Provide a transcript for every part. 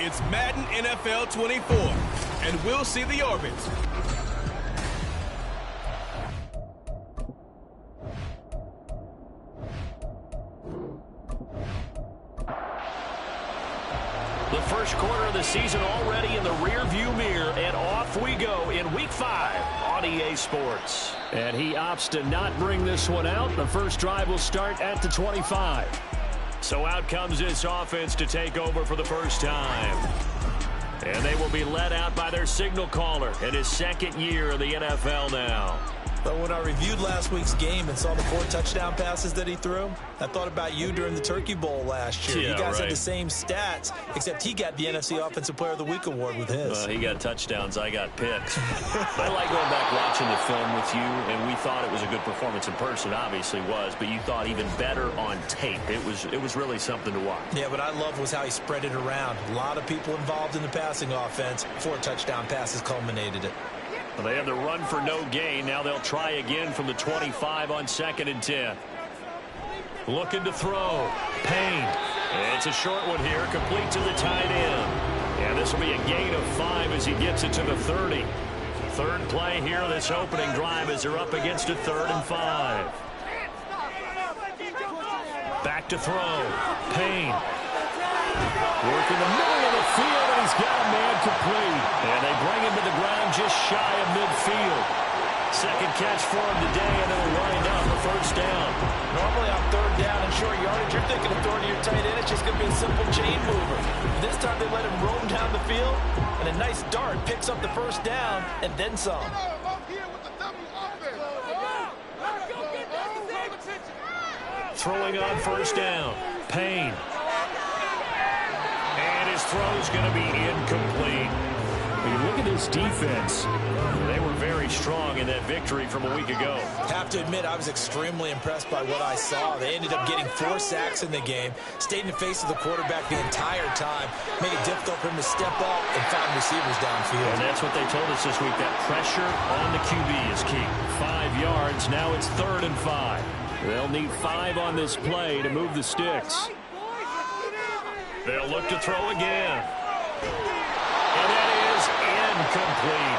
It's Madden NFL 24, and we'll see the orbit. The first quarter of the season already in the rearview mirror, and off we go in Week 5 on EA Sports. And he opts to not bring this one out. The first drive will start at the 25. So out comes this offense to take over for the first time. And they will be led out by their signal caller in his second year in the NFL now. But when I reviewed last week's game and saw the 4 touchdown passes that he threw, I thought about you during the Turkey Bowl last year. Yeah, you guys right. had the same stats, except he got the NFC Offensive Player of the Week award with his. He got touchdowns, I got picks. I like going back watching the film with you, and we thought it was a good performance in person, obviously was, but you thought even better on tape. It was really something to watch. Yeah, what I loved was how he spread it around. A lot of people involved in the passing offense. 4 touchdown passes culminated it. Well, they have the run for no gain. Now they'll try again from the 25 on 2nd and 10. Looking to throw. Payne. It's a short one here, complete to the tight end. And this will be a gain of 5 as he gets it to the 30. Third play here, this opening drive as they're up against a 3rd and 5. Back to throw. Payne. Working the middle of the field, and he's got a man complete. And they bring him to the ground just shy of midfield. Second catch for him today, and it'll wind up a first down. Normally on 3rd down and short yardage, you're thinking of throwing to your tight end. It's just going to be a simple chain mover. This time they let him roam down the field, and a nice dart picks up the first down, and then some. Throwing on first down. Payne. And his throw's going to be incomplete. When you look at this defense, they were very strong in that victory from a week ago. Have to admit, I was extremely impressed by what I saw. They ended up getting 4 sacks in the game, stayed in the face of the quarterback the entire time, made it difficult for him to step up and find receivers downfield. And that's what they told us this week, that pressure on the QB is key. 5 yards, now it's 3rd and 5. They'll need 5 on this play to move the sticks. They'll look to throw again. And that is incomplete.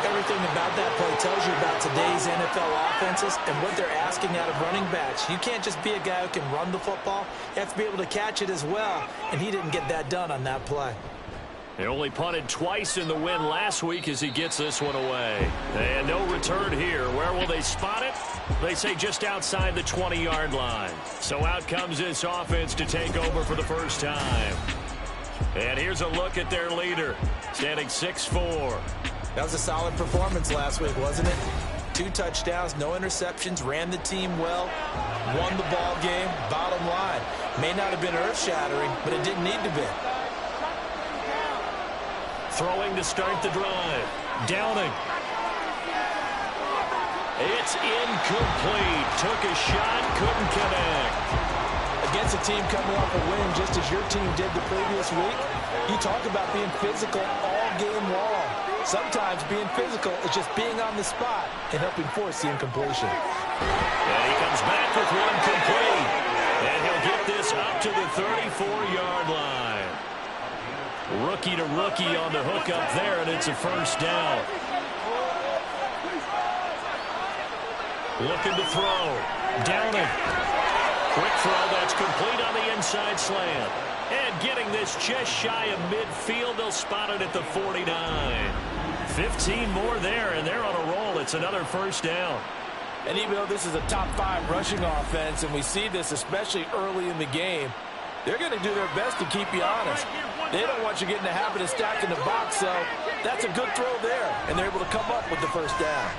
Everything about that play tells you about today's NFL offenses and what they're asking out of running backs. You can't just be a guy who can run the football. You have to be able to catch it as well, and he didn't get that done on that play. They only punted twice in the win last week as he gets this one away. And no return here. Where will they spot it? They say just outside the 20-yard line. So out comes this offense to take over for the first time. And here's a look at their leader, standing 6'4". That was a solid performance last week, wasn't it? 2 touchdowns, no interceptions, ran the team well, won the ball game. Bottom line, may not have been earth-shattering, but it didn't need to be. Throwing to start the drive. Downing. It's incomplete. Took a shot, couldn't connect. Against a team coming off a win just as your team did the previous week, you talk about being physical all game long. Sometimes being physical is just being on the spot and helping force the incompletion. And he comes back with one complete. And he'll get this up to the 34-yard line. Rookie to rookie on the hook up there, and it's a first down. Looking to throw. Downing. Quick throw that's complete on the inside slant. And getting this just shy of midfield. They'll spot it at the 49. 15 more there, and they're on a roll. It's another first down. And even though this is a top 5 rushing offense, and we see this especially early in the game, they're going to do their best to keep you honest. They don't want you getting the habit of stacking the box, so that's a good throw there, and they're able to come up with the first down.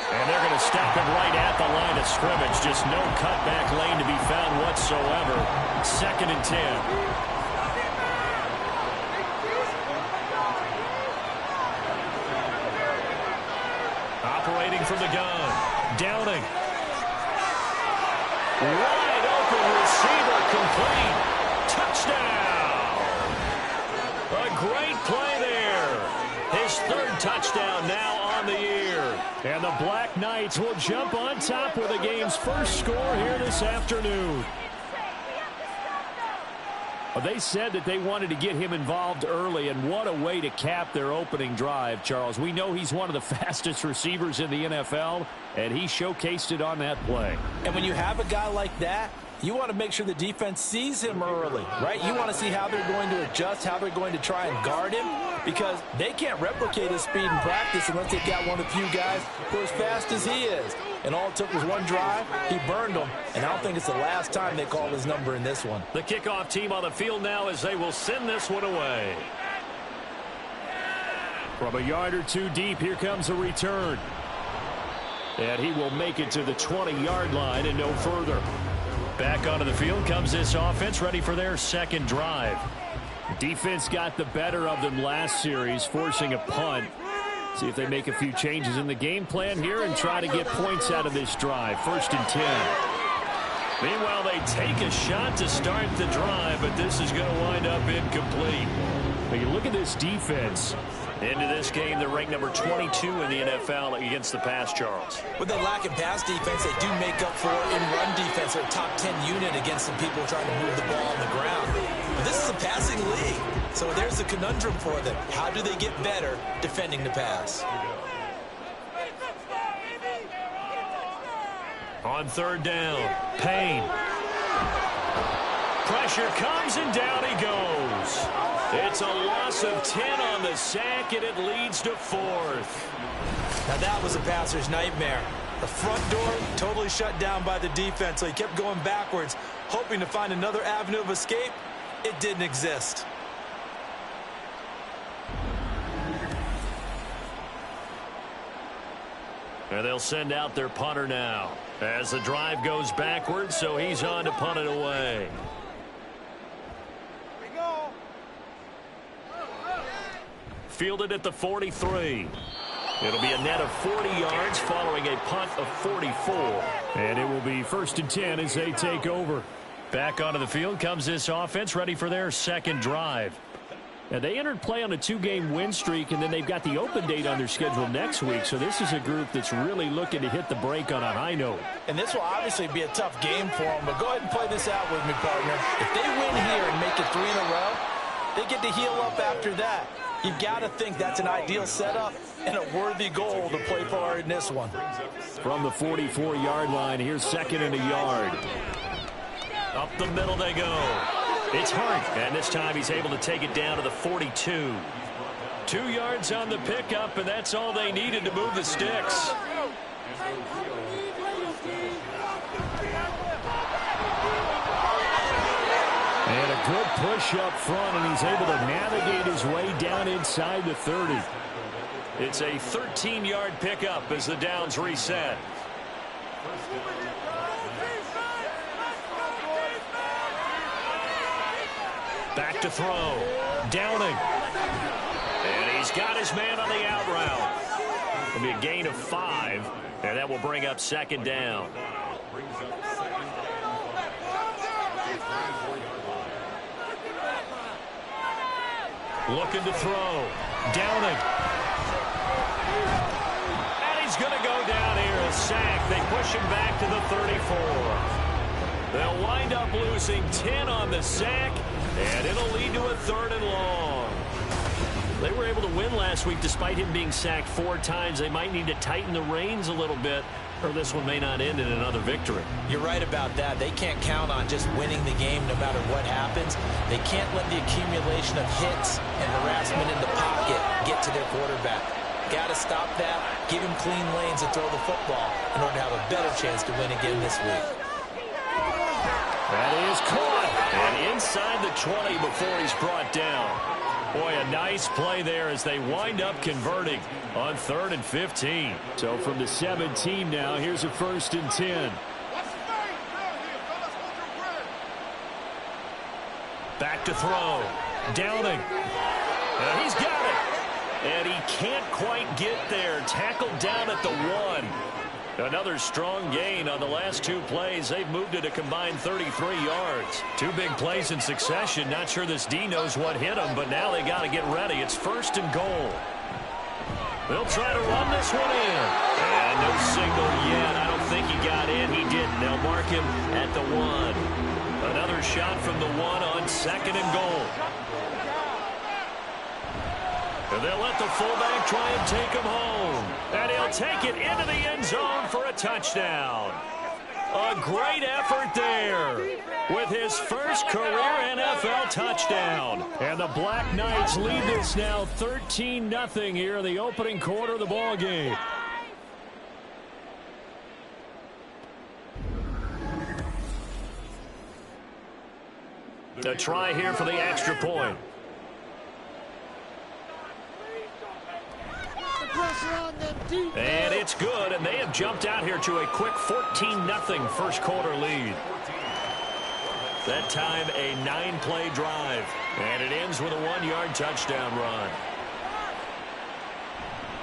And they're going to stack him right at the line of scrimmage. Just no cutback lane to be found whatsoever. 2nd and 10. Operating from the gun. Downing. Wide open receiver complete. Touchdown. A great play there. His 3rd touchdown now on the year. And the Black Knights will jump on top with the game's first score here this afternoon. Well, they said that they wanted to get him involved early, and what a way to cap their opening drive, Charles. We know he's one of the fastest receivers in the NFL, and he showcased it on that play. And when you have a guy like that, you want to make sure the defense sees him early, right? You want to see how they're going to adjust, how they're going to try and guard him, because they can't replicate his speed in practice unless they've got one of the few guys who are as fast as he is. And all it took was one drive. He burned them, and I don't think it's the last time they call his number in this one. The kickoff team on the field now as they will send this one away. From a yard or 2 deep, here comes a return. And he will make it to the 20-yard line and no further. Back onto the field comes this offense, ready for their 2nd drive. Defense got the better of them last series, forcing a punt. See if they make a few changes in the game plan here and try to get points out of this drive. 1st and 10. Meanwhile, they take a shot to start the drive, but this is going to wind up incomplete. Now you look at this defense. Into this game, they're ranked number 22 in the NFL against the pass, Charles. With their lack of pass defense, they do make up for in run defense. They're a top 10 unit against the people trying to move the ball on the ground. But this is a passing league, so there's a conundrum for them. How do they get better defending the pass? On 3rd down, Payne. Pressure comes and down he goes. It's a loss of 10 on the sack, and it leads to 4th. Now that was a passer's nightmare. The front door totally shut down by the defense, so he kept going backwards, hoping to find another avenue of escape. It didn't exist. And they'll send out their punter now as the drive goes backwards, so he's on to punt it away. Fielded at the 43. It'll be a net of 40 yards following a punt of 44. And it will be 1st and 10 as they take over. Back onto the field comes this offense, ready for their 2nd drive. Now, they entered play on a 2-game win streak, and then they've got the open date on their schedule next week. So this is a group that's really looking to hit the break on a high note. And this will obviously be a tough game for them, but go ahead and play this out with me, partner. If they win here and make it 3 in a row, they get to heal up after that. You've got to think that's an ideal setup and a worthy goal to play for in this one. From the 44-yard line, here's 2nd and a yard. Up the middle they go. It's Hart, and this time he's able to take it down to the 42. 2 yards on the pickup, and that's all they needed to move the sticks. And a good push up front, and he's able to navigate his way down inside the 30. It's a 13-yard pickup as the downs reset. Back to throw. Downing. And he's got his man on the out route. It'll be a gain of 5, and that will bring up second down. Looking to throw. Downing. And he's going to go down here. A sack. They push him back to the 34. They'll wind up losing 10 on the sack, and it'll lead to a 3rd and long. They were able to win last week despite him being sacked 4 times. They might need to tighten the reins a little bit, or this one may not end in another victory. You're right about that. They can't count on just winning the game no matter what happens. They can't let the accumulation of hits and harassment in the pocket get to their quarterback. Got to stop that, give him clean lanes to throw the football in order to have a better chance to win again this week. That is caught, and inside the 20 before he's brought down. Boy, a nice play there as they wind up converting on 3rd and 15. So from the 17 now, here's a 1st and 10. Back to throw. Downing. And he's got it. And he can't quite get there. Tackled down at the 1. Another strong gain on the last 2 plays. They've moved it a combined 33 yards. 2 big plays in succession. Not sure this D knows what hit him, but now they got to get ready. It's 1st and goal. They'll try to run this one in. And no signal yet. I don't think he got in. He didn't. They'll mark him at the 1. Another shot from the 1 on 2nd and goal. And they'll let the fullback try and take him home. And he'll take it into the end zone for a touchdown. A great effort there with his first career NFL touchdown. And the Black Knights lead this now 13-0 here in the opening quarter of the ball game. A try here for the extra point. And it's good, and they have jumped out here to a quick 14-0 first quarter lead. That time a 9-play drive, and it ends with a 1-yard touchdown run.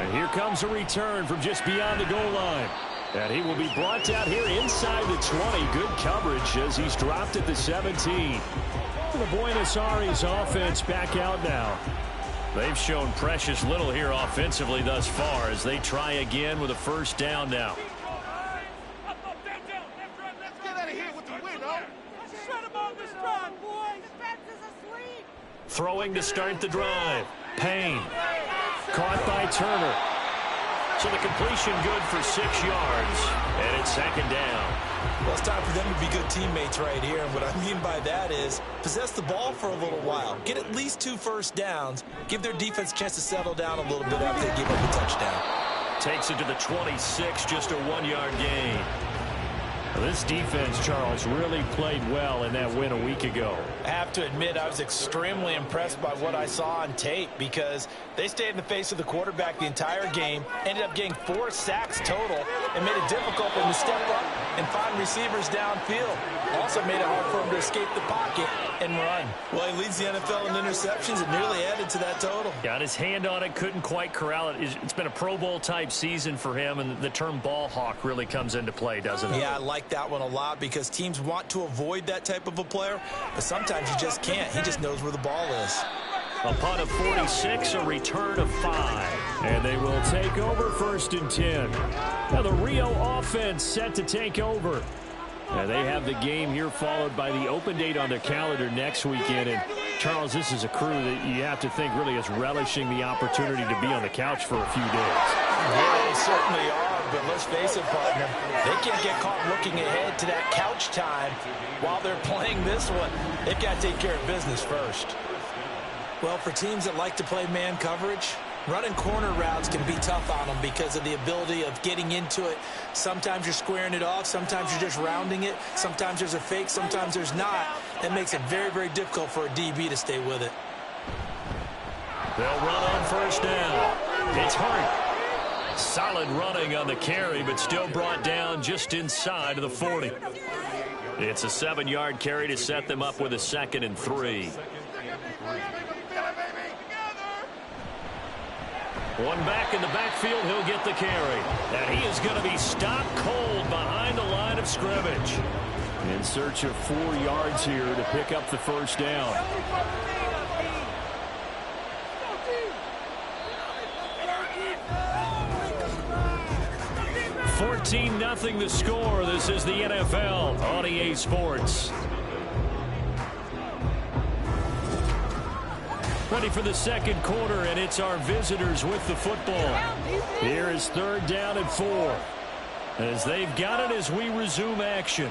And here comes a return from just beyond the goal line. And he will be brought down here inside the 20. Good coverage as he's dropped at the 17. The Buenos Aires offense back out now. They've shown precious little here offensively thus far as they try again with a first down now. Throwing to start the drive. Payne. Caught by Turner. So the completion good for 6 yards. And it's 2nd down. Well, it's time for them to be good teammates right here. And what I mean by that is possess the ball for a little while. Get at least 2 first downs. Give their defense a chance to settle down a little bit after they give up a touchdown. Takes it to the 26, just a 1-yard gain. Well, this defense, Charles, really played well in that win a week ago. I have to admit, I was extremely impressed by what I saw on tape because they stayed in the face of the quarterback the entire game, ended up getting 4 sacks total, and made it difficult for him to step up and find receivers downfield. Also made it hard for him to escape the pocket and run. Well, he leads the NFL in interceptions and nearly added to that total. Got his hand on it, couldn't quite corral it. It's been a Pro Bowl type season for him, and the term ball hawk really comes into play, doesn't it? Yeah, I like that one a lot because teams want to avoid that type of a player, but sometimes you just can't. He just knows where the ball is. A punt of 46, a return of 5. And they will take over 1st and 10. Now the Rio offense set to take over. Now they have the game here followed by the open date on their calendar next weekend. And Charles, this is a crew that you have to think really is relishing the opportunity to be on the couch for a few days. Yeah, they certainly are, but let's face it, partner. They can't get caught looking ahead to that couch time while they're playing this one. They've got to take care of business first. Well, for teams that like to play man coverage, Running corner routes can be tough on them because of the ability of getting into it. Sometimes you're squaring it off. Sometimes you're just rounding it. Sometimes there's a fake. Sometimes there's not. That makes it very, very difficult for a DB to stay with it. They'll run on first down. It's Hart. Solid running on the carry, but still brought down just inside of the 40. It's a 7-yard carry to set them up with a 2nd and 3. One back in the backfield, he'll get the carry. And he is going to be stopped cold behind the line of scrimmage. In search of 4 yards here to pick up the first down. 14-0 the score. This is the NFL on EA Sports. Ready for the second quarter, and it's our visitors with the football. Here is 3rd down and 4. As they've got it as we resume action.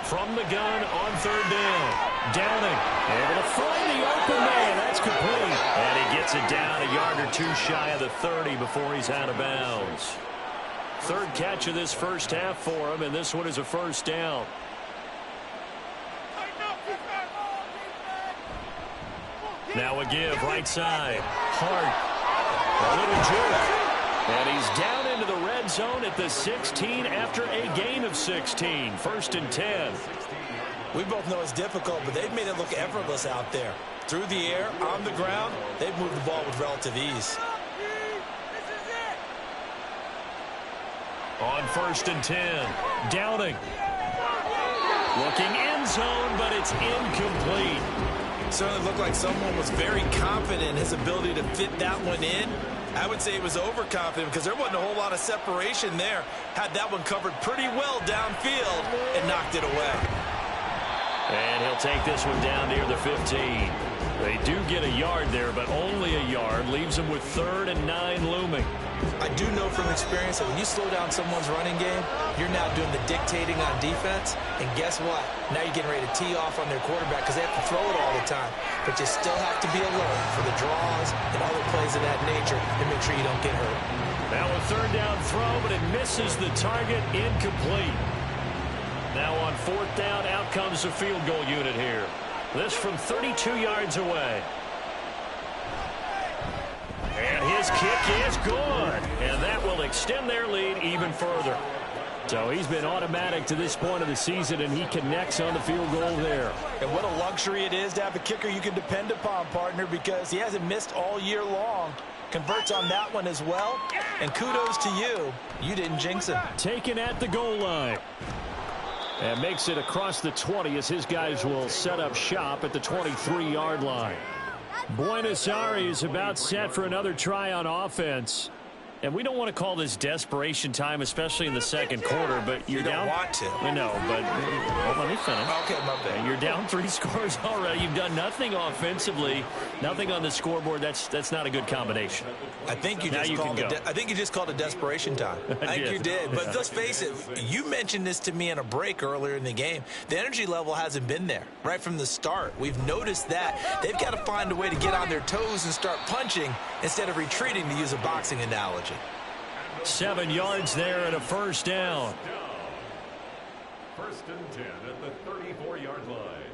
From the gun on 3rd down. Downing, able to find the open man. That's complete. And he gets it down a yard or 2 shy of the 30 before he's out of bounds. 3rd catch of this first half for him, and this one is a first down. Now a give, right side. Hart. A little juke. And he's down into the red zone at the 16 after a gain of 16. 1st and 10. We both know it's difficult, but they've made it look effortless out there. Through the air, on the ground, they've moved the ball with relative ease. On 1st and 10. Downing. Looking end zone, but it's incomplete. Certainly looked like someone was very confident in his ability to fit that one in. I would say he was overconfident because there wasn't a whole lot of separation there. Had that one covered pretty well downfield and knocked it away. And he'll take this one down near the 15. They do get a yard there, but only a yard. Leaves them with 3rd and 9 looming. I do know from experience that when you slow down someone's running game, you're now doing the dictating on defense. And guess what? Now you're getting ready to tee off on their quarterback because they have to throw it all the time. But you still have to be alert for the draws and other plays of that nature and make sure you don't get hurt. Now a 3rd down throw, but it misses the target. Incomplete. Now on 4th down, out comes the field goal unit here. This from 32 yards away. And his kick is good. And that will extend their lead even further. So he's been automatic to this point of the season, and he connects on the field goal there. And what a luxury it is to have a kicker you can depend upon, partner, because he hasn't missed all year long. Converts on that one as well. And kudos to you. You didn't jinx him. Taken at the goal line. And makes it across the 20 as his guys will set up shop at the 23-yard line. Buenos Aires about set for another try on offense. And we don't want to call this desperation time, especially in the second quarter, but you're down. You don't want to. I know, but let me finish. Okay, my bad. You're down 3 scores already. You've done nothing offensively, nothing on the scoreboard. That's not a good combination. I think you just called it desperation time. I think you did. But let's face it, you mentioned this to me in a break earlier in the game. The energy level hasn't been there right from the start. We've noticed that. They've got to find a way to get on their toes and start punching instead of retreating, to use a boxing analogy. 7 yards there and a first down. 1st and 10 at the 34-yard line.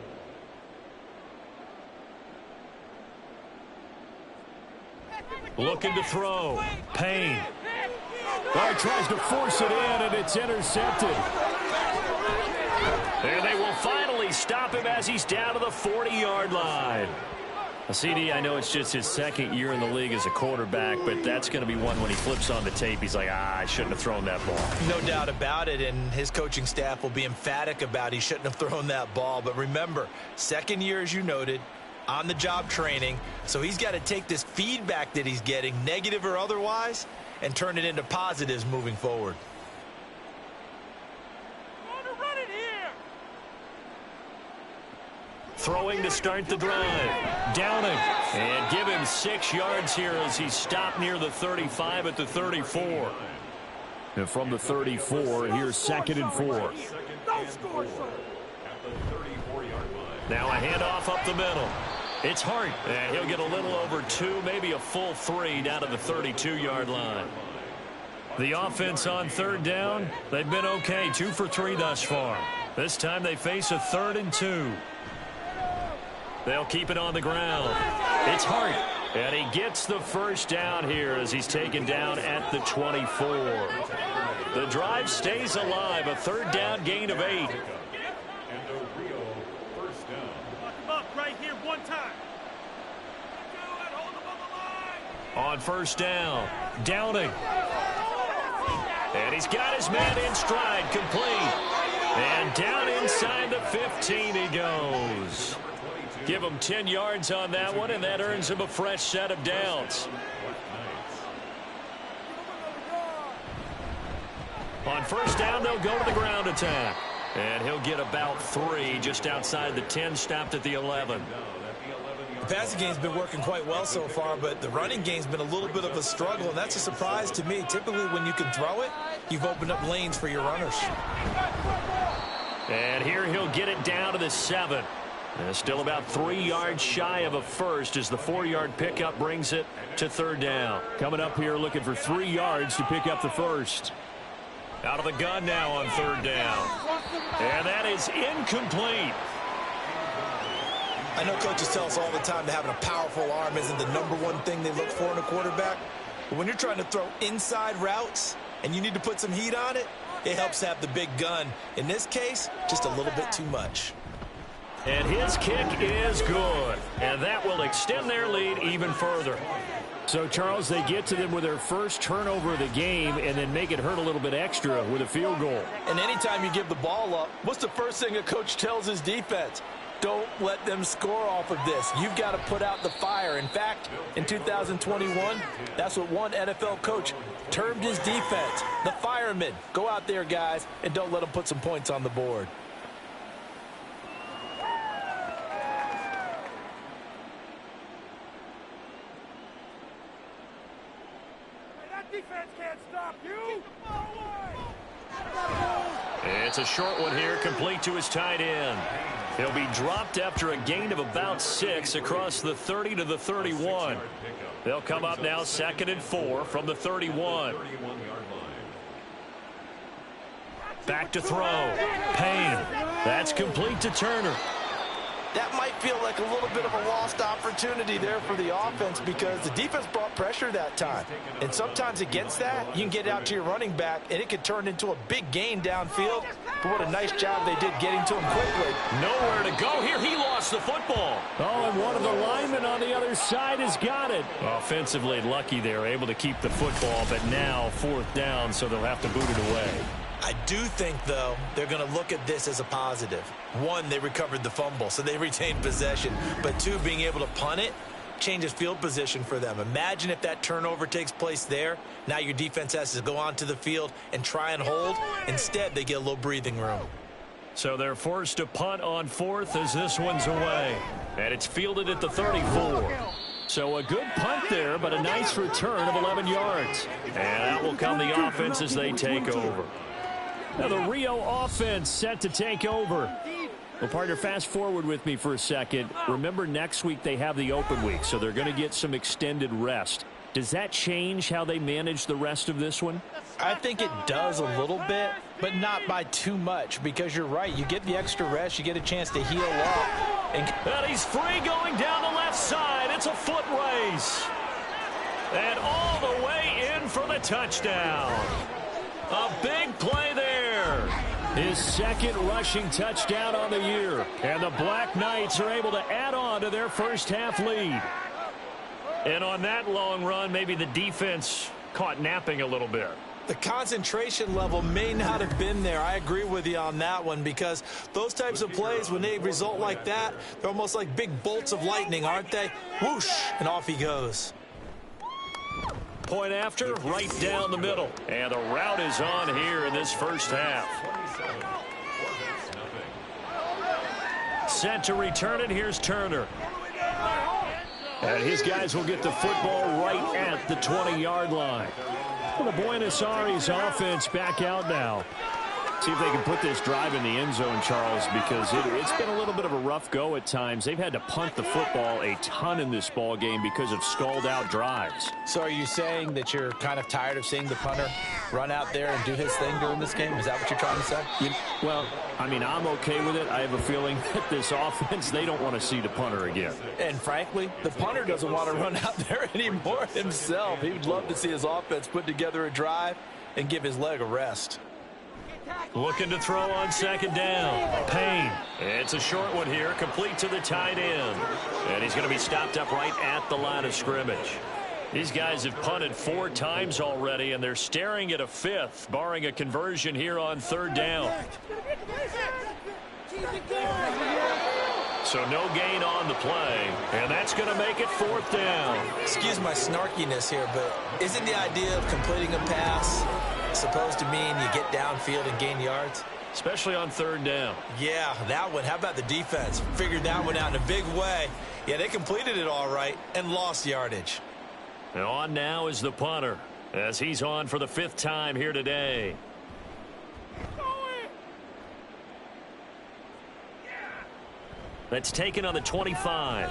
Looking to throw. Payne. Guard tries to force it in, and it's intercepted. And they will finally stop him as he's down to the 40-yard line. CD, I know it's just his 2nd year in the league as a quarterback, but that's going to be one when he flips on the tape. He's like, I shouldn't have thrown that ball. No doubt about it, and his coaching staff will be emphatic about he shouldn't have thrown that ball. But remember, 2nd year, as you noted, on-the-job training, so he's got to take this feedback that he's getting, negative or otherwise, and turn it into positives moving forward. Throwing to start the drive. Downing. And give him 6 yards here as he's stopped near the 35 at the 34. And from the 34, here's 2nd and 4. Now a handoff up the middle. It's Hart, and he'll get a little over 2, maybe a full 3 down to the 32-yard line. The offense on third down, they've been okay, 2 for 3 thus far. This time they face a 3rd and 2. They'll keep it on the ground. It's Hart, and he gets the first down here as he's taken down at the 24. The drive stays alive, a 3rd down gain of 8. Right here, one time. On first down, Downing. And he's got his man in stride, complete. And down inside the 15 he goes. Give him 10 yards on that one, and that earns him a fresh set of downs. On first down, they'll go to the ground attack. And he'll get about 3 just outside the 10, stopped at the 11. The passing game's been working quite well so far, but the running game's been a little bit of a struggle, and that's a surprise to me. Typically, when you can throw it, you've opened up lanes for your runners. And here he'll get it down to the 7. Still about 3 yards shy of a first as the 4-yard pickup brings it to 3rd down. Coming up here looking for 3 yards to pick up the first. Out of the gun now on 3rd down. And that is incomplete. I know coaches tell us all the time that having a powerful arm isn't the #1 thing they look for in a quarterback. But when you're trying to throw inside routes and you need to put some heat on it, it helps to have the big gun. In this case, just a little bit too much. And his kick is good. And that will extend their lead even further. So, Charles, they get to them with their first turnover of the game and then make it hurt a little bit extra with a field goal. And anytime you give the ball up, what's the first thing a coach tells his defense? Don't let them score off of this. You've got to put out the fire. In fact, in 2021, that's what one NFL coach termed his defense, the firemen. Go out there, guys, and don't let them put some points on the board. Defense can't stop you. It's a short one here, complete to his tight end. He'll be dropped after a gain of about 6 across the 30 to the 31. They'll come up now 2nd and 4 from the 31. Back to throw. Payne. That's complete to Turner. That might feel like a little bit of a lost opportunity there for the offense because the defense brought pressure that time. And sometimes against that, you can get out to your running back, and it could turn into a big gain downfield. But what a nice job they did getting to him quickly. Nowhere to go here. He lost the football. Oh, and one of the linemen on the other side has got it. Offensively lucky they're able to keep the football, but now 4th down, so they'll have to boot it away. I do think, though, they're going to look at this as a positive. 1, they recovered the fumble, so they retained possession. But 2, being able to punt it changes field position for them. Imagine if that turnover takes place there. Now your defense has to go onto the field and try and hold. Instead, they get a little breathing room. So they're forced to punt on 4th as this one's away. And it's fielded at the 34. So a good punt there, but a nice return of 11 yards. And out will come the offense as they take over. Now the Rio offense set to take over. Well, partner, fast forward with me for a second. Remember, next week they have the open week, so they're going to get some extended rest. Does that change how they manage the rest of this one? I think it does a little bit, but not by too much, because you're right. You get the extra rest. You get a chance to heal up. And he's free going down the left side. It's a foot race. And all the way in for the touchdown. A big play there. His 2nd rushing touchdown on the year. And the Black Knights are able to add on to their first half lead. And on that long run, maybe the defense caught napping a little bit. The concentration level may not have been there. I agree with you on that one, because those types of plays, when they result like that, they're almost like big bolts of lightning, aren't they? Whoosh, and off he goes. Point after, right down the middle. And the route is on here in this first half. Set to return it. Here's Turner. And his guys will get the football right at the 20-yard line. Well, the Buenos Aires offense back out now. See if they can put this drive in the end zone, Charles, because it's been a little bit of a rough go at times. They've had to punt the football a ton in this ball game because of stalled-out drives. So are you saying that you're kind of tired of seeing the punter run out there and do his thing during this game? Is that what you're trying to say? Well, I mean, I'm okay with it. I have a feeling that this offense, they don't want to see the punter again. And frankly, the punter doesn't want to run out there anymore himself. He would love to see his offense put together a drive and give his leg a rest. Looking to throw on second down. Payne. It's a short one here, complete to the tight end. And he's going to be stopped up right at the line of scrimmage. These guys have punted 4 times already, and they're staring at a 5th, barring a conversion here on third down. So no gain on the play, and that's going to make it 4th down. Excuse my snarkiness here, but isn't the idea of completing a pass supposed to mean you get downfield and gain yards? Especially on third down. Yeah, that one. How about the defense? Figured that one out in a big way. Yeah, they completed it all right and lost yardage. And on now is the punter, as he's on for the 5th time here today. That's taken on the 25.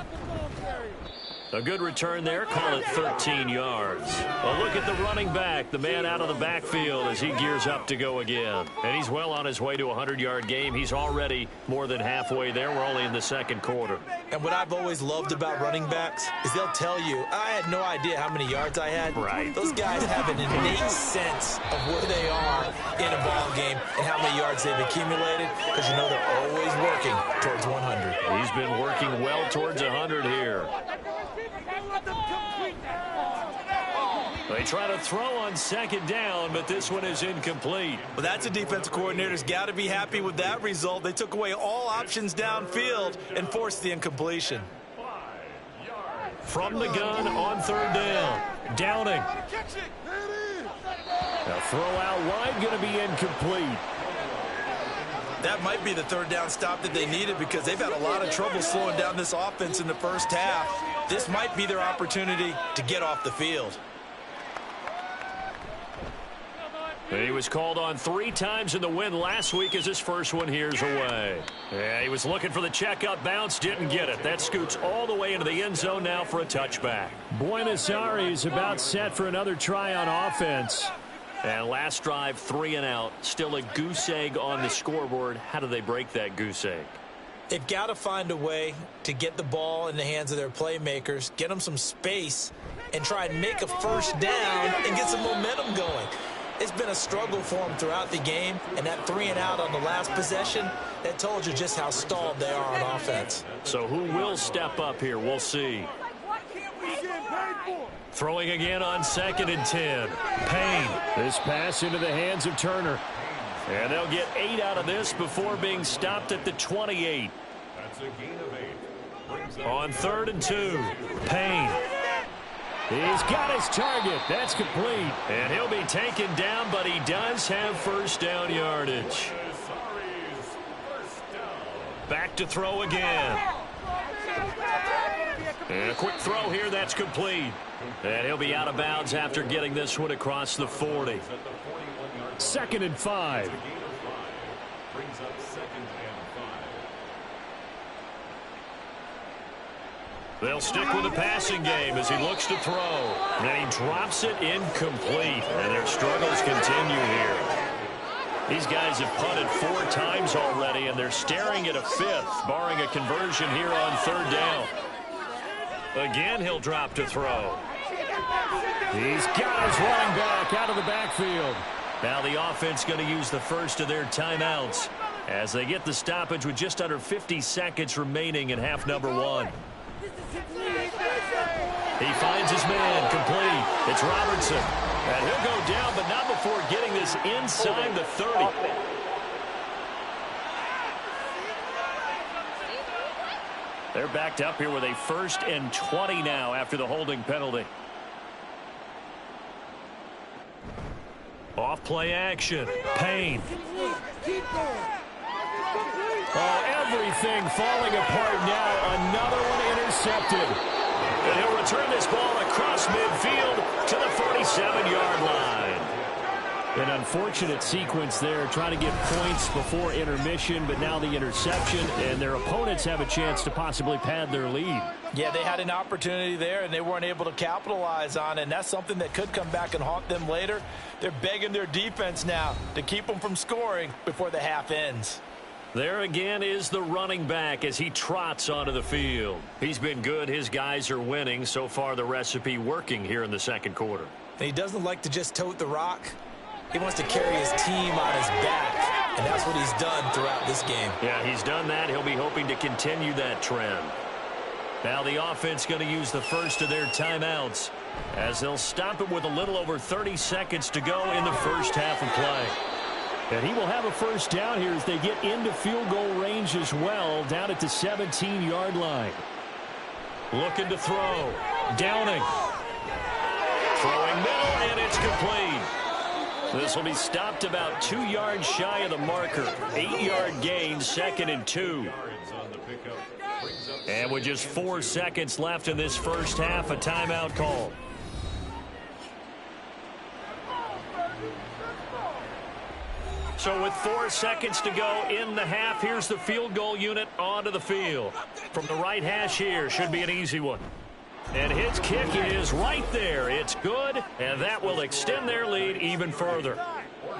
A good return there. Call it 13 yards. A look at the running back, the man out of the backfield as he gears up to go again. And he's well on his way to a 100-yard game. He's already more than halfway there. We're only in the second quarter. And what I've always loved about running backs is they'll tell you, I had no idea how many yards I had. Right. Those guys have an innate sense of where they are in a ball game and how many yards they've accumulated, because you know they're always working towards 100. He's been working well towards 100 here. They try to throw on second down, but this one is incomplete. Well, that's a defensive coordinator's got to be happy with that result. They took away all options downfield and forced the incompletion. From the gun on third down. Downing. A throw out wide, going to be incomplete. That might be the third down stop that they needed, because they've had a lot of trouble slowing down this offense in the first half. This might be their opportunity to get off the field. He was called on 3 times in the win last week as his first one here's away. Yeah, he was looking for the checkup bounce, didn't get it. That scoots all the way into the end zone now for a touchback. Buenos Aires about set for another try on offense. And last drive, 3 and out. Still a goose egg on the scoreboard. How do they break that goose egg? They've got to find a way to get the ball in the hands of their playmakers, get them some space, and try and make a first down and get some momentum going. It's been a struggle for them throughout the game, and that 3 and out on the last possession, that told you just how stalled they are on offense. So who will step up here? We'll see. Throwing again on 2nd and 10. Payne. This pass into the hands of Turner. And they'll get 8 out of this before being stopped at the 28. That's a gain of 8. On 3rd and 2. Payne. He's got his target. That's complete. And he'll be taken down, but he does have first down yardage. Back to throw again. And a quick throw here, that's complete. And he'll be out of bounds after getting this one across the 40. 2nd and 5. Brings up 2nd and 5. They'll stick with the passing game as he looks to throw. And he drops it incomplete. And their struggles continue here. These guys have punted 4 times already, and they're staring at a 5th, barring a conversion here on third down. Again, he'll drop to throw. He's got his running back out of the backfield. Now the offense going to use the first of their timeouts as they get the stoppage with just under 50 seconds remaining in half number 1. He finds his man complete. It's Robertson. And he'll go down, but not before getting this inside the 30. They're backed up here with a 1st and 20 now after the holding penalty. Off play action. Payne. Oh, everything falling apart now. Another one intercepted. And he'll return this ball across midfield to the 47-yard line. An unfortunate sequence there, trying to get points before intermission, but now the interception, and their opponents have a chance to possibly pad their lead. Yeah, they had an opportunity there, and they weren't able to capitalize on it, and that's something that could come back and haunt them later. They're begging their defense now to keep them from scoring before the half ends. There again is the running back as he trots onto the field. He's been good. His guys are winning. So far, the recipe working here in the second quarter. And he doesn't like to just tote the rock. He wants to carry his team on his back, and that's what he's done throughout this game. Yeah, he's done that. He'll be hoping to continue that trend. Now the offense going to use the first of their timeouts as they'll stop it with a little over 30 seconds to go in the first half of play. And he will have a first down here as they get into field goal range as well, down at the 17-yard line. Looking to throw. Downing. Throwing middle, and it's complete. This will be stopped about 2 yards shy of the marker. 8-yard gain, 2nd and 2. And with just 4 seconds left in this first half, a timeout call. So with 4 seconds to go in the half, here's the field goal unit onto the field. From the right hash here, should be an easy one. And his kick is right there. It's good, and that will extend their lead even further.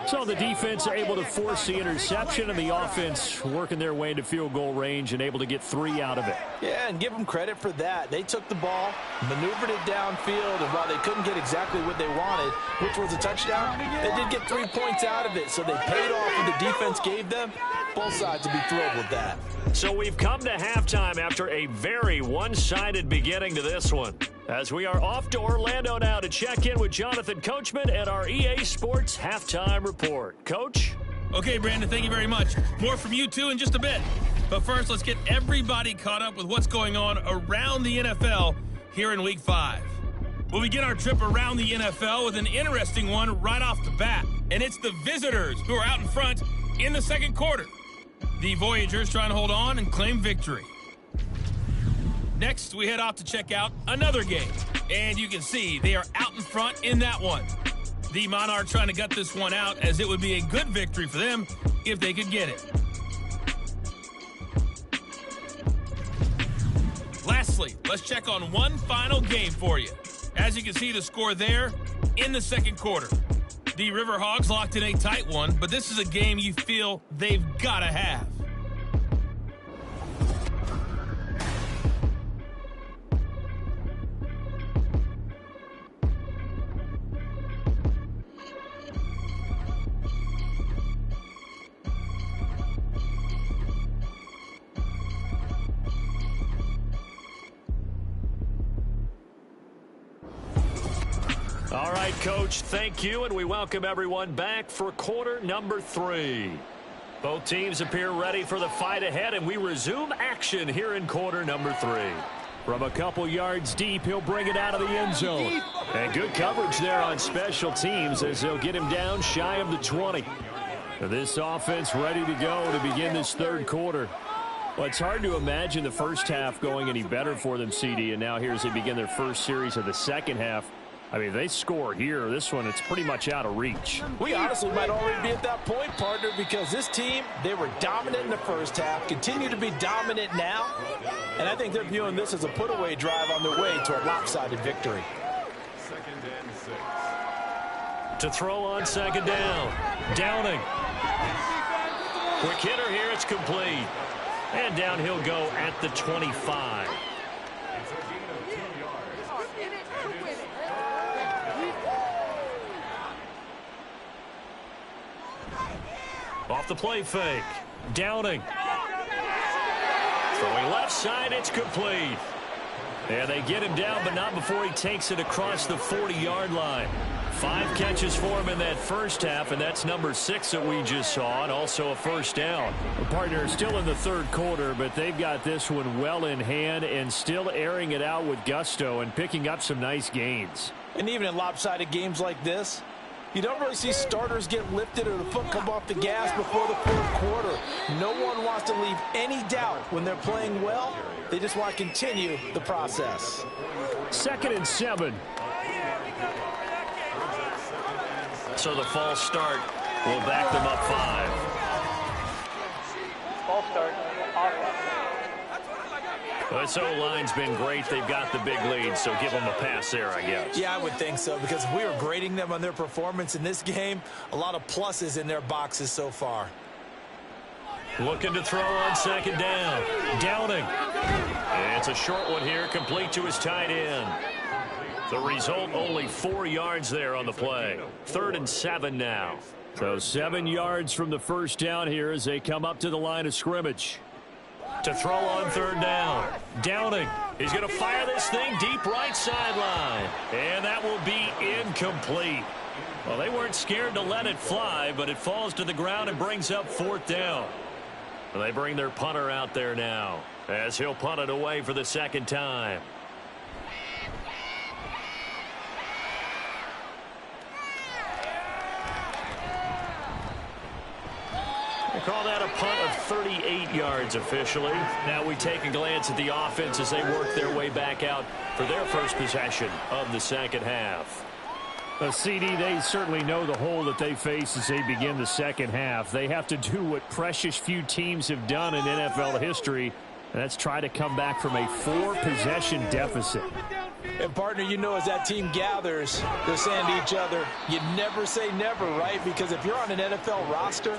So the defense able to force the interception, and the offense working their way into field goal range and able to get 3 out of it. Yeah, and give them credit for that. They took the ball, maneuvered it downfield, and while they couldn't get exactly what they wanted, which was a touchdown, they did get 3 points out of it. So they paid off what the defense gave them. Both sides will be thrilled with that. So we've come to halftime after a very one-sided beginning to this one. As we are off to Orlando now to check in with Jonathan Coachman at our EA Sports Halftime Report. Coach? Okay, Brandon, thank you very much. More from you, too, in just a bit. But first, let's get everybody caught up with what's going on around the NFL here in Week 5. We'll begin our trip around the NFL with an interesting one right off the bat. And it's the visitors who are out in front in the second quarter. The Voyagers trying to hold on and claim victory. Next, we head off to check out another game. And you can see they are out in front in that one. The Monarchs trying to gut this one out, as it would be a good victory for them if they could get it. Lastly, let's check on one final game for you. As you can see the score there in the second quarter. The Riverhawks locked in a tight one, but this is a game you feel they've got to have. All right, Coach, thank you, and we welcome everyone back for quarter number 3. Both teams appear ready for the fight ahead, and we resume action here in quarter number 3. From a couple yards deep, he'll bring it out of the end zone. And good coverage there on special teams as they'll get him down shy of the 20. This offense ready to go to begin this third quarter. Well, it's hard to imagine the first half going any better for them, CD, and now here as they begin their first series of the second half. I mean, if they score here, this one, it's pretty much out of reach. We honestly might already be at that point, partner, because this team, they were dominant in the first half, continue to be dominant now, and I think they're viewing this as a put-away drive on their way to a lopsided victory. 2nd and 6. To throw on second down. Downing. Quick hitter here, it's complete. And down he'll go at the 25. It's a gain of 2 yards. Off the play fake. Downing. Throwing left side, it's complete. And they get him down, but not before he takes it across the 40-yard line. 5 catches for him in that first half, and that's number 6 that we just saw, and also a first down. The partner is still in the third quarter, but they've got this one well in hand and still airing it out with gusto and picking up some nice gains. And even in lopsided games like this, you don't really see starters get lifted or the foot come off the gas before the fourth quarter. No one wants to leave any doubt when they're playing well. They just want to continue the process. 2nd and 7. So the false start will back them up 5. False start. This O-line's been great. They've got the big lead, so give them a pass there, I guess. Yeah, I would think so, because we were grading them on their performance in this game. A lot of pluses in their boxes so far. Looking to throw on second down. Downing. It's a short one here, complete to his tight end. The result, only 4 yards there on the play. 3rd and 7 now. So 7 yards from the first down here as they come up to the line of scrimmage. To throw on 3rd down. Downing. He's going to fire this thing deep right sideline. And that will be incomplete. Well, they weren't scared to let it fly, but it falls to the ground and brings up 4th down. And they bring their punter out there now as he'll punt it away for the 2nd time. They call that a punt of 38 yards officially. Now we take a glance at the offense as they work their way back out for their first possession of the 2nd half. CD, they certainly know the hole that they face as they begin the 2nd half. They have to do what precious few teams have done in NFL history, and that's try to come back from a 4-possession deficit. And, partner, you know, as that team gathers, they're saying to each other, you never say never, right? Because if you're on an NFL roster,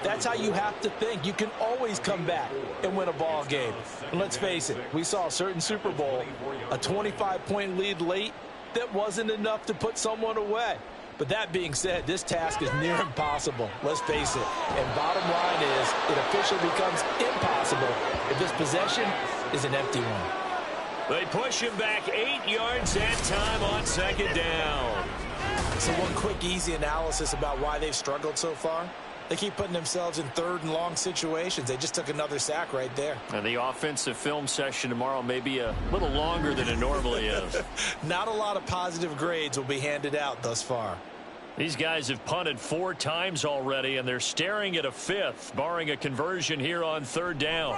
that's how you have to think. You can always come back and win a ball game. And let's face it, we saw a certain Super Bowl, a 25-point lead late, that wasn't enough to put someone away. But that being said, this task is near impossible. Let's face it. And bottom line is, it officially becomes impossible if this possession is an empty one. They push him back 8 yards that time on 2nd down. So one quick, easy analysis about why they've struggled so far. They keep putting themselves in 3rd and long situations. They just took another sack right there. And the offensive film session tomorrow may be a little longer than it normally is. Not a lot of positive grades will be handed out thus far. These guys have punted 4 times already, and they're staring at a 5th, barring a conversion here on 3rd down.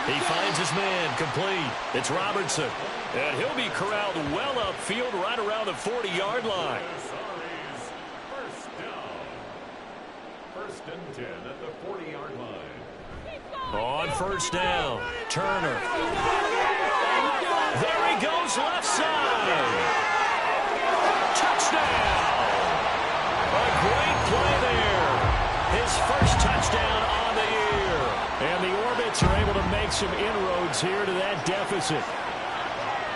He finds his man, complete. It's Robertson. And he'll be corralled well upfield right around the 40-yard line. First and 10 at the 40-yard line. On 1st down, Turner. There he goes, left side. Touchdown. A great play there. His first touchdown on the year. And the Orbits are able to make some inroads here to that deficit.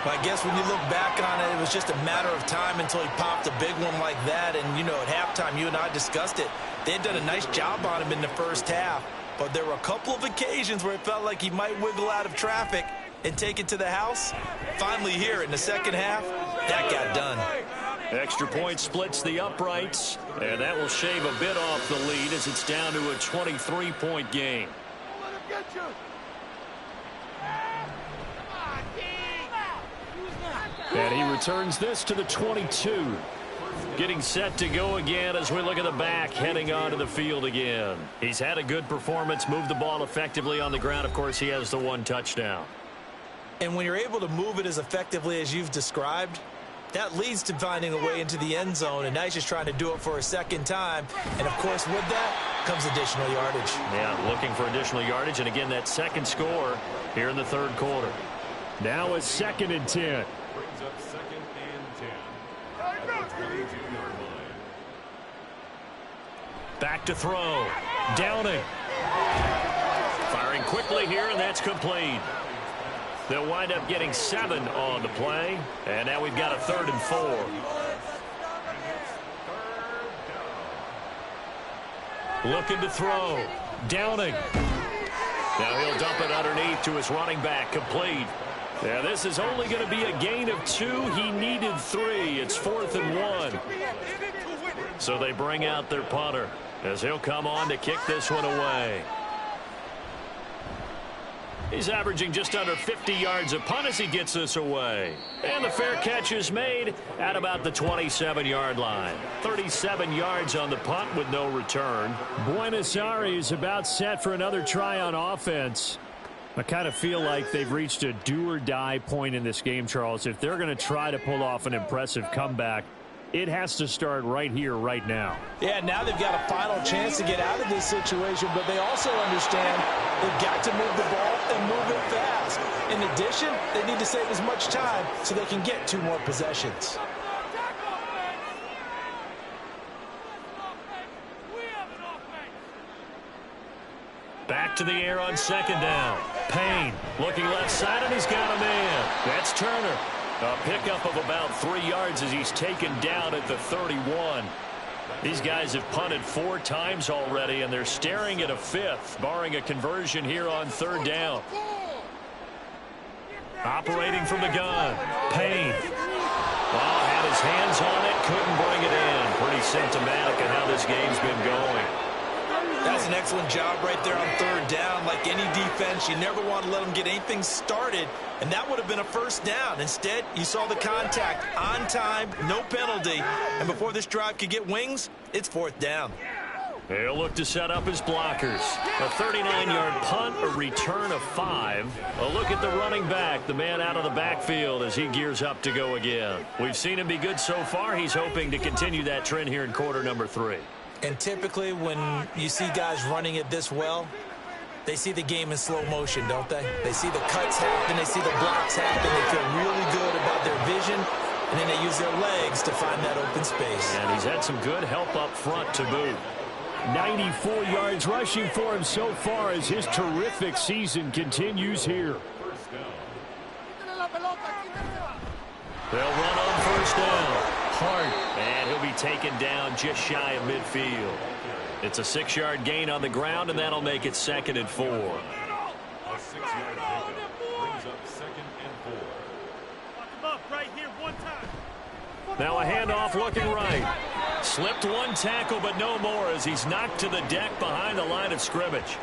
I guess when you look back on it, it was just a matter of time until he popped a big one like that. And, you know, at halftime, you and I discussed it. They had done a nice job on him in the first half. But there were a couple of occasions where it felt like he might wiggle out of traffic and take it to the house. Finally here in the 2nd half, that got done. Extra point splits the uprights, and that will shave a bit off the lead as it's down to a 23-point game. And he returns this to the 22. Getting set to go again as we look at the back, heading onto the field again. He's had a good performance, moved the ball effectively on the ground. Of course, he has the 1 touchdown. And when you're able to move it as effectively as you've described, that leads to finding a way into the end zone, and now he's just trying to do it for a 2nd time. And, of course, with that comes additional yardage. Yeah, looking for additional yardage, and again, that 2nd score here in the 3rd quarter. Now a 2nd and 10. Brings up 2nd and 10. At the 22-yard line. Back to throw. Downing. Firing quickly here, and that's complete. They'll wind up getting 7 on the play, and now we've got a 3rd and 4. Looking to throw. Downing. Now he'll dump it underneath to his running back, complete. Yeah, this is only going to be a gain of 2. He needed 3. It's 4th and 1. So they bring out their punter as he'll come on to kick this one away. He's averaging just under 50 yards a punt as he gets this away. And the fair catch is made at about the 27-yard line. 37 yards on the punt with no return. Buenos Aires about set for another try on offense. I kind of feel like they've reached a do-or-die point in this game, Charles. If they're going to try to pull off an impressive comeback, it has to start right here, right now. Yeah, now they've got a final chance to get out of this situation, but they also understand they've got to move the ball and move it fast. In addition, they need to save as much time so they can get 2 more possessions. Back to the air on 2nd down. Payne looking left side, and he's got a man. That's Turner. A pickup of about 3 yards as he's taken down at the 31. These guys have punted 4 times already, and they're staring at a 5th, barring a conversion here on 3rd down. Operating from the gun. Payne. Well, had his hands on it, couldn't bring it in. Pretty symptomatic of how this game's been going. That's an excellent job right there on 3rd down. Like any defense, you never want to let them get anything started, and that would have been a 1st down. Instead, you saw the contact on time, no penalty, and before this drive could get wings, it's 4th down. He'll look to set up his blockers. A 39-yard punt, a return of 5. A look at the running back, the man out of the backfield as he gears up to go again. We've seen him be good so far. He's hoping to continue that trend here in quarter number 3. And typically when you see guys running it this well, they see the game in slow motion, don't they? They see the cuts happen, they see the blocks happen, they feel really good about their vision, and then they use their legs to find that open space. And he's had some good help up front to boot. 94 yards rushing for him so far as his terrific season continues here. They'll run on 1st down. Hart. And he'll be taken down just shy of midfield. It's a 6-yard gain on the ground, and that'll make it 2nd and 4. A 6-yard pickup brings up 2nd and 4. Lock him up right here, 1 time. Now a handoff looking right. Slipped 1 tackle, but no more as he's knocked to the deck behind the line of scrimmage.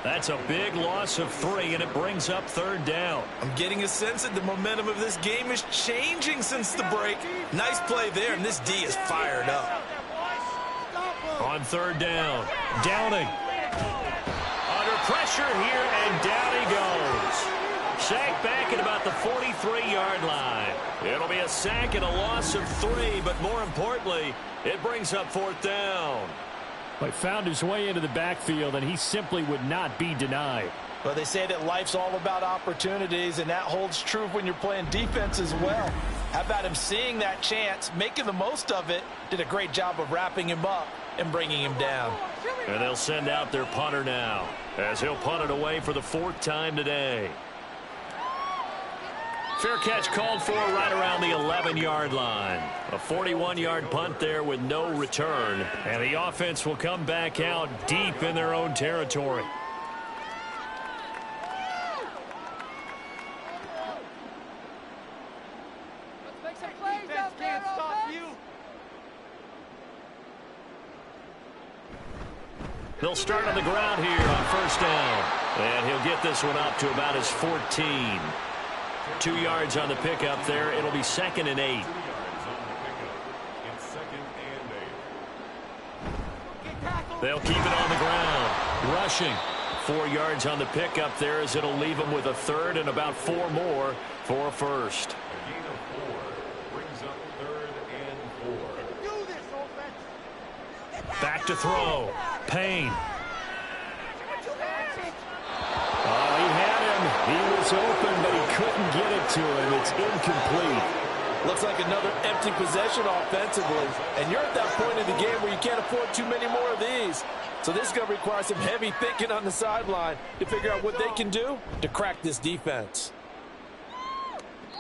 That's a big loss of 3, and it brings up 3rd down. I'm getting a sense that the momentum of this game is changing since the break. Nice play there, and this D is fired up. On 3rd down, Downing. Under pressure here, and down he goes. Sacked back at about the 43-yard line. It'll be a sack and a loss of 3, but more importantly, it brings up 4th down. But found his way into the backfield, and he simply would not be denied. Well, they say that life's all about opportunities, and that holds true when you're playing defense as well. How about him seeing that chance, making the most of it, did a great job of wrapping him up and bringing him down. And they'll send out their punter now as he'll punt it away for the 4th time today. Fair catch called for right around the 11-yard line. A 41-yard punt there with no return. And the offense will come back out deep in their own territory. Let's make some plays out there, offense. They'll start on the ground here on 1st down. And he'll get this one up to about his 14. 2 yards on the pickup there. It'll be 2nd and 8. 2 yards on the pickup. It's 2nd and 8. They'll keep it on the ground. Rushing. 4 yards on the pickup there as it'll leave them with a 3rd and about 4 more for a 1st. A gain of 4 brings up 3rd and 4. Do this, offense. Back to throw. Payne. He had him. He was open, but he couldn't get it to him. It's incomplete. Looks like another empty possession offensively. And you're at that point in the game where you can't afford too many more of these. So this is going to require some heavy thinking on the sideline to figure out what they can do to crack this defense.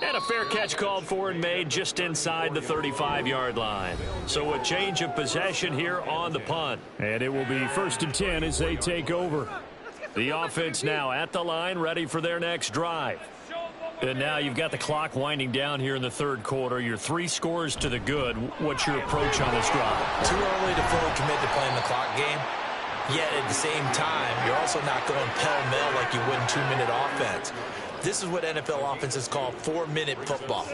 And a fair catch called for and made just inside the 35-yard line. So a change of possession here on the punt. And it will be 1st and 10 as they take over. The offense now at the line, ready for their next drive. And now you've got the clock winding down here in the 3rd quarter. You're 3 scores to the good. What's your approach on this drive? Too early to fully commit to playing the clock game. Yet at the same time, you're also not going pell-mell like you would in 2-minute offense. This is what NFL offenses call 4-minute football.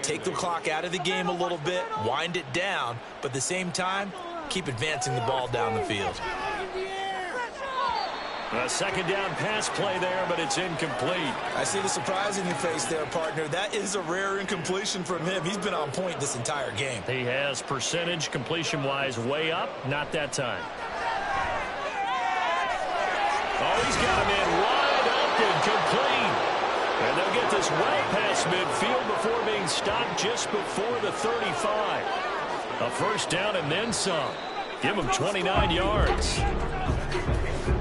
Take the clock out of the game a little bit, wind it down, but at the same time, keep advancing the ball down the field. A second down pass play there, but it's incomplete. I see the surprise in your face there, partner. That is a rare incompletion from him. He's been on point this entire game. He has percentage completion-wise way up. Not that time. Oh, he's got him in wide open, complete. And they'll get this well past midfield before being stopped just before the 35. A first down and then some. Give him 29 yards.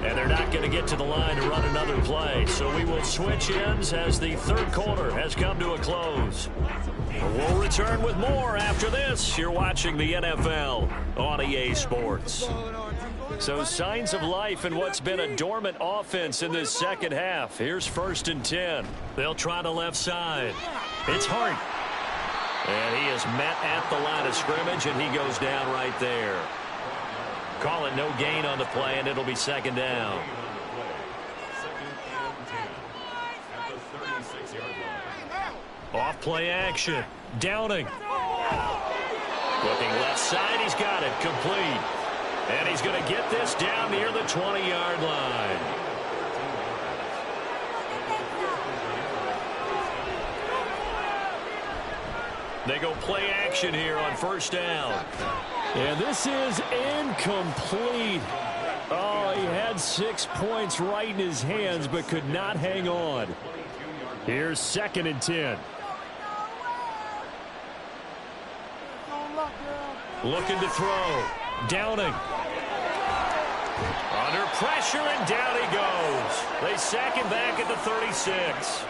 And they're not going to get to the line to run another play. So we will switch ends as the third quarter has come to a close. We'll return with more after this. You're watching the NFL on EA Sports. So signs of life in what's been a dormant offense in this second half. Here's 1st and 10. They'll try the left side. It's Hart. And he is met at the line of scrimmage, and he goes down right there. Call it no gain on the play, and it'll be second down. Off play action. Downing. Looking left side. He's got it. Complete. And he's going to get this down near the 20-yard line. They go play action here on first down. And this is incomplete. Oh, he had 6 points right in his hands, but could not hang on. Here's 2nd and 10. Looking to throw. Downing. Under pressure, and down he goes. They sack him back at the 36.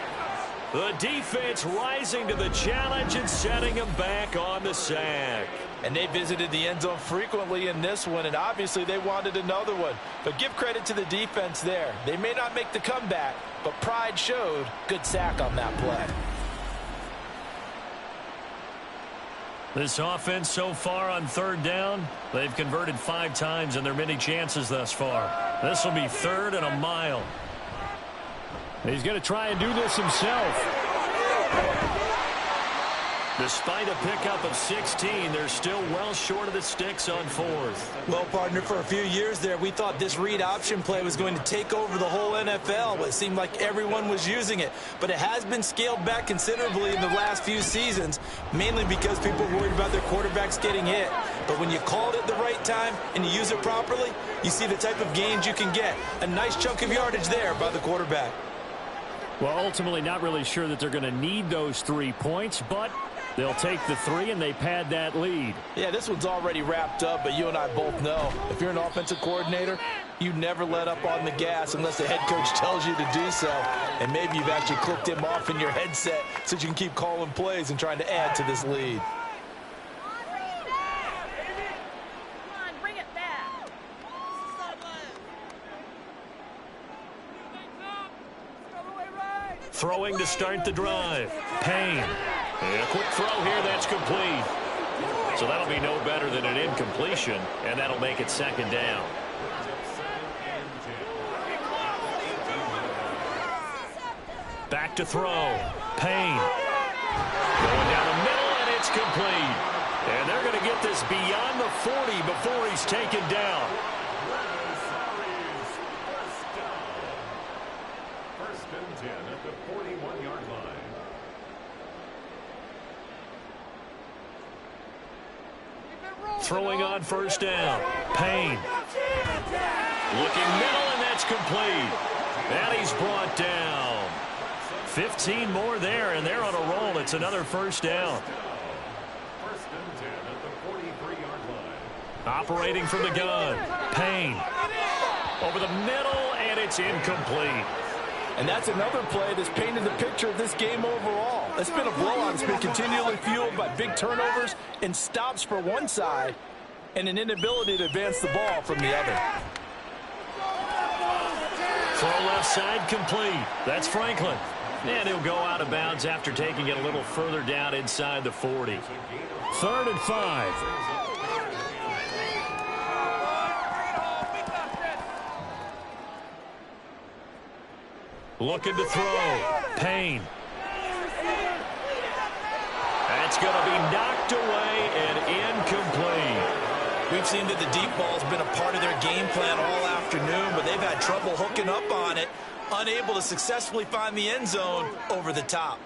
The defense rising to the challenge and setting him back on the sack. And they visited the end zone frequently in this one, and obviously they wanted another one. But give credit to the defense there. They may not make the comeback, but pride showed. Good sack on that play. This offense so far on third down, they've converted 5 times in their many chances thus far. This will be 3rd and a mile. He's going to try and do this himself. Despite a pickup of 16, they're still well short of the sticks on 4th. Well, partner, for a few years there, we thought this read option play was going to take over the whole NFL. It seemed like everyone was using it. But it has been scaled back considerably in the last few seasons, mainly because people are worried about their quarterbacks getting hit. But when you call it at the right time and you use it properly, you see the type of gains you can get. A nice chunk of yardage there by the quarterback. Well, ultimately not really sure that they're going to need those 3 points, but they'll take the 3 and they pad that lead. Yeah, this one's already wrapped up, but you and I both know if you're an offensive coordinator, you never let up on the gas unless the head coach tells you to do so. And maybe you've actually clicked him off in your headset so you can keep calling plays and trying to add to this lead. Throwing to start the drive. Payne. And a quick throw here, that's complete. So that'll be no better than an incompletion, and that'll make it second down. Back to throw. Payne. Going down the middle, and it's complete. And they're going to get this beyond the 40 before he's taken down. Throwing on first down. Payne. Looking middle, and that's complete. And he's brought down. 15 more there, and they're on a roll. It's another first down. First and 10 at the 43-yard line. Operating from the gun. Payne. Over the middle, and it's incomplete. And that's another play that's painted the picture of this game overall. It's been a blowout. It's been continually fueled by big turnovers and stops for one side and an inability to advance the ball from the other. Throw left side complete. That's Franklin. And he'll go out of bounds after taking it a little further down inside the 40. 3rd and 5. Looking to throw. Payne. That's going to be knocked away and incomplete. We've seen that the deep ball's been a part of their game plan all afternoon, but they've had trouble hooking up on it, unable to successfully find the end zone over the top.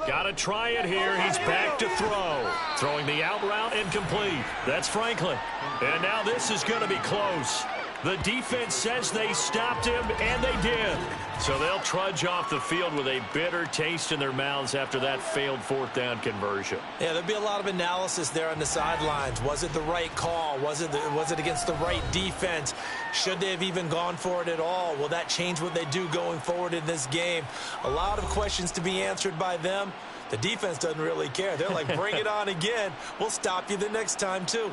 Got to try it here. He's back to throw. Throwing the out route incomplete. That's Franklin. And now this is going to be close. The defense says they stopped him, and they did. So they'll trudge off the field with a bitter taste in their mouths after that failed fourth down conversion. Yeah, there'll be a lot of analysis there on the sidelines. Was it the right call? Was it against the right defense? Should they have even gone for it at all? Will that change what they do going forward in this game? A lot of questions to be answered by them. The defense doesn't really care. They're like, bring it on again. We'll stop you the next time, too.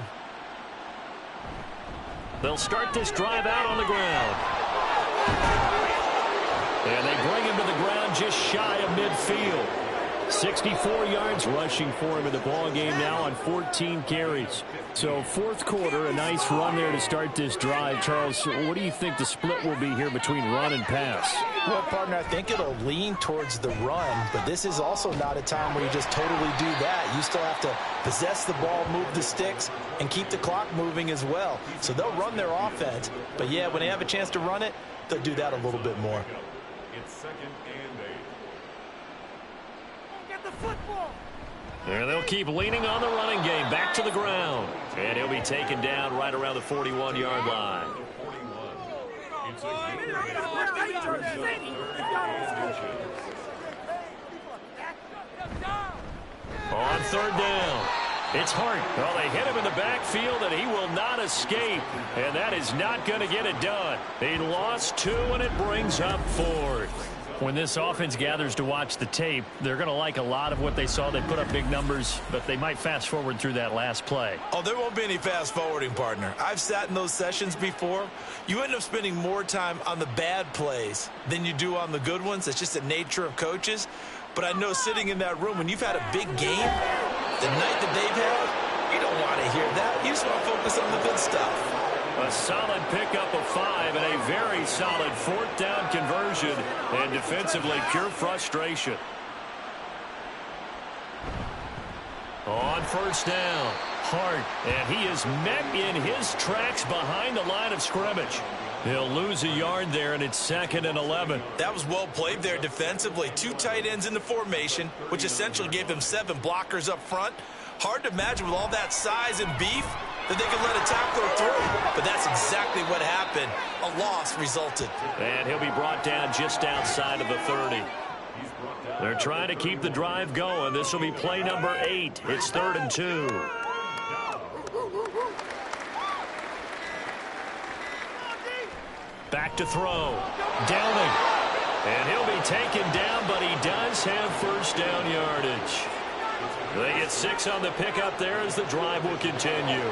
They'll start this drive out on the ground. And they bring him to the ground just shy of midfield. 64 yards rushing for him in the ball game now on 14 carries. So fourth quarter, a nice run there to start this drive. Charles, what do you think the split will be here between run and pass? Well, partner, I think it'll lean towards the run, but this is also not a time where you just totally do that. You still have to possess the ball, move the sticks, and keep the clock moving as well. So they'll run their offense, but yeah, when they have a chance to run it, they'll do that a little bit more. It's 2nd and 8. Get the football. And they'll keep leaning on the running game. Back to the ground. And he'll be taken down right around the 41-yard line. It's a On third down, it's Hart. Well, they hit him in the backfield, and he will not escape. And that is not going to get it done. He lost 2, and it brings up 4th. When this offense gathers to watch the tape, they're going to like a lot of what they saw. They put up big numbers, but they might fast forward through that last play. Oh, there won't be any fast forwarding, partner. I've sat in those sessions before. You end up spending more time on the bad plays than you do on the good ones. It's just the nature of coaches. But I know sitting in that room, when you've had a big game, the night that they've had, you don't want to hear that. You just want to focus on the good stuff. A solid pickup of 5 and a very solid fourth down conversion, and defensively pure frustration. On first down, Hart, and he is met in his tracks behind the line of scrimmage. He'll lose a yard there, and it's 2nd and 11. That was well played there defensively. 2 tight ends in the formation, which essentially gave him 7 blockers up front. Hard to imagine with all that size and beef that they could let a tackler through. But that's exactly what happened. A loss resulted. And he'll be brought down just outside of the 30. They're trying to keep the drive going. This will be play number 8. It's 3rd and 2. Back to throw. Downing. And he'll be taken down, but he does have first down yardage. They get 6 on the pickup there as the drive will continue.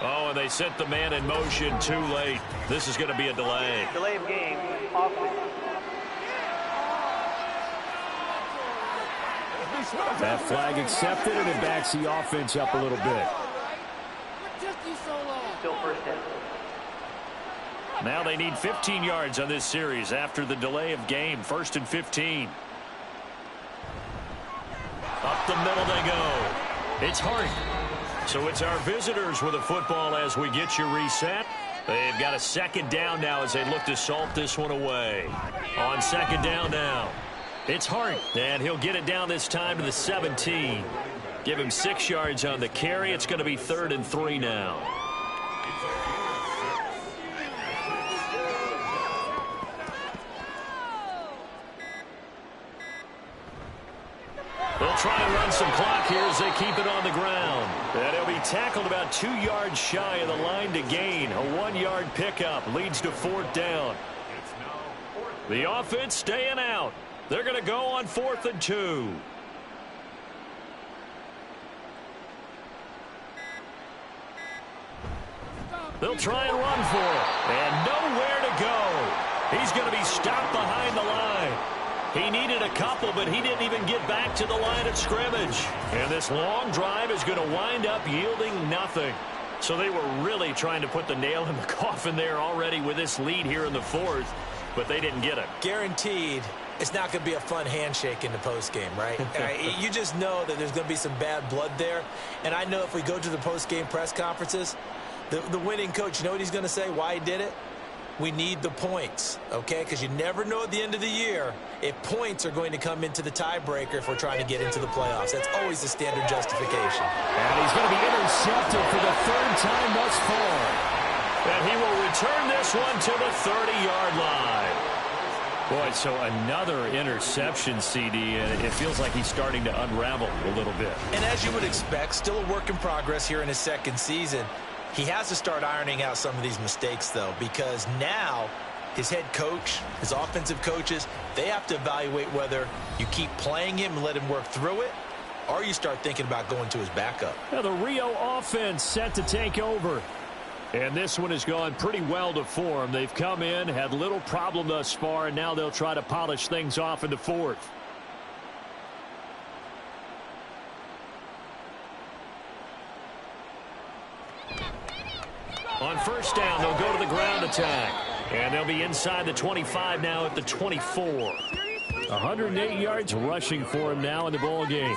Oh, and they set the man in motion too late. This is going to be a delay. Delay of game. Offense. That flag accepted, and it backs the offense up a little bit. Still first down. Now they need 15 yards on this series after the delay of game. 1st and 15. Up the middle they go. It's Hart. So it's our visitors with the football as we get you reset. They've got a 2nd down now as they look to salt this one away. On 2nd down now. It's Hart, and he'll get it down this time to the 17. Give him 6 yards on the carry. It's going to be 3rd and 3 now. They'll try and run some clock here as they keep it on the ground. And he'll be tackled about 2 yards shy of the line to gain. A 1-yard pickup leads to 4th down. The offense staying out. They're going to go on 4th and 2. They'll try and run for it. And nowhere to go. He's going to be stopped behind the line. He needed a couple, but he didn't even get back to the line of scrimmage. And this long drive is going to wind up yielding nothing. So they were really trying to put the nail in the coffin there already with this lead here in the fourth, but they didn't get it. Guaranteed it's not going to be a fun handshake in the postgame, right? You just know that there's going to be some bad blood there. And I know if we go to the postgame press conferences, the winning coach, you know what he's going to say, why he did it? We need the points, okay? Because you never know at the end of the year if points are going to come into the tiebreaker if we're trying to get into the playoffs. That's always the standard justification. And he's going to be intercepted for the third time thus far. And he will return this one to the 30-yard line. Boy, so another interception, CD, and it feels like he's starting to unravel a little bit. And as you would expect, still a work in progress here in his second season. He has to start ironing out some of these mistakes, though, because now his head coach, his offensive coaches, they have to evaluate whether you keep playing him and let him work through it, or you start thinking about going to his backup. Now the Rio offense set to take over. And this one has gone pretty well to form. They've come in, had little problem thus far, and now they'll try to polish things off in the fourth. On first down, they'll go to the ground attack. And they'll be inside the 25 now at the 24. 108 yards rushing for him now in the ball game.